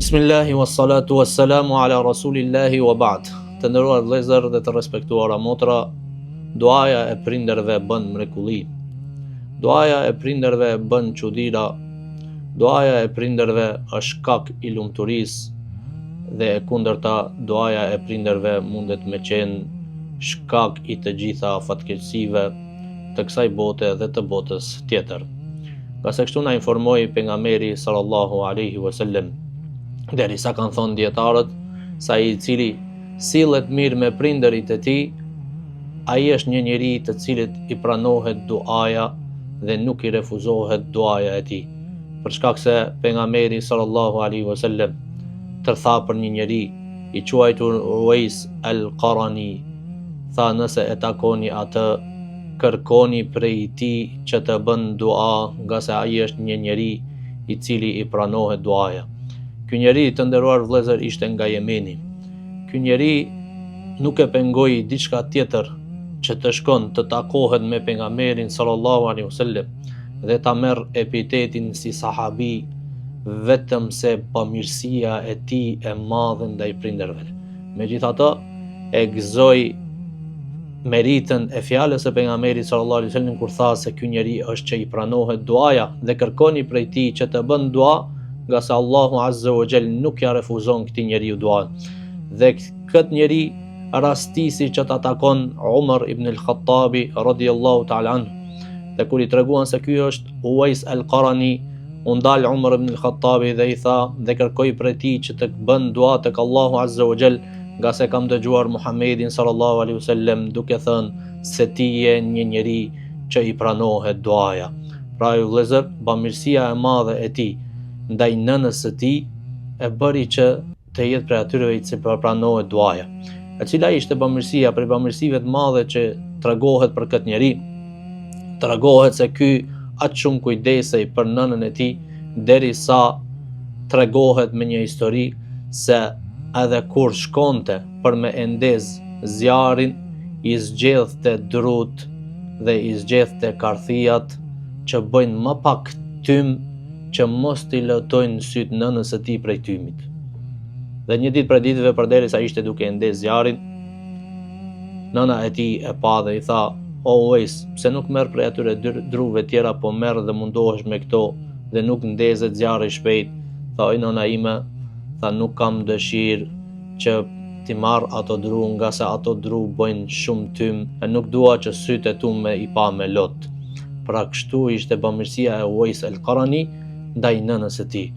Bismillahi wassalatu wassalamu ala rasulillahi wa ba'd. Të nderuar vëllezër dhe të respektuara motra, duaja e prindërve bën mrekulli. Duaja e prindërve bën çuditëra. Duaja e prindërve është shkak i lumturisë dhe e kundërta, duaja e prindërve mundet me qenë shkak i të gjitha fatkeqësive të kësaj bote dhe të botës tjetër. Nga se kështu na informoi pejgamberi sallallahu alaihi wasallam, derisa kanë thonë dietarët, sa i cili sillet mirë me prindërit e tij, ai është një njeri të cilit i pranohet duaja dhe nuk i refuzohet duaja e tij. Për shkak se pejgamberi sallallahu alaihi wasallam tërtha për një njeri i quajtur Uwais al-Qarani, tha: nëse e takoni atë, kërkoni prej tij që të bën dua, nga se ai është një njeri i cili i pranohet duaja. Ky njeri, të nderuar vëllezër, ishte nga Jemeni. Ky njeri nuk e pengoi diçka tjetër që të shkon të takohet me pejgamberin sallallahu alaihi wasallam dhe ta merr epitetin si sahabi, vetëm se pamirësia e tij e madhe ndaj prindërve. Megjithatë, e gëzoi meritën e fjalës së pejgamberit sallallahu alaihi wasallam kur tha se ky njeri është që i pranohet duaja dhe kërkoni prej tij që të bën dua, nga se Allahu azza wa jall nuk ja refuzon këtij njeriu duan. Dhe këtë njeri rastisi që ta takon Umar ibn al-Khattabi radhiyallahu ta'ala anhu. Dhe kur i treguan se ky është Uwais al-Qarani, u ndal Umar ibn al-Khattabi dhe i tha dhe kërkoi prej tij që të bën dua tek Allahu azza wa jall, nga se kam dëgjuar Muhammedin sallallahu alaihi wasallam duke thënë se ti je një njeri që i pranohet duaja. Pra ju vëllezër, bamirësia e madhe e tij ndaj nënës së tij e bëri që të jetë prej atyre që pranohet duaja. E cila ishte bamirësia? Prej bamirësive të madhe që tregohet për këtë njeri, tregohet se ky aq shumë kujdesej për nënën e tij, derisa tregohet me një histori se edhe kur shkonte për me endez zjarin, i zgjedhte drut dhe i zgjedhte karthijat që bëjnë më pak tym, që mos t'i lëtojnë syt nënës së tij prej tymit. Dhe një ditë prej ditëve, përderisa ishte duke endez zjarin, nëna e tij e pa dhe i tha: "O Uwais, pse nuk merr prej atyre druve tjera, po merr dhe mundohesh me këto dhe nuk ndezet zjarri shpejt?" Tha: "Oj nëna ime, tha, nuk kam dëshirë që ti marr ato dru, nga se ato dru bëjnë shumë tym e nuk dua që sytë e tu me i pa me lot." Pra kështu ishte bamirësia e Uwais al-Qarani ndaj nënës së tij.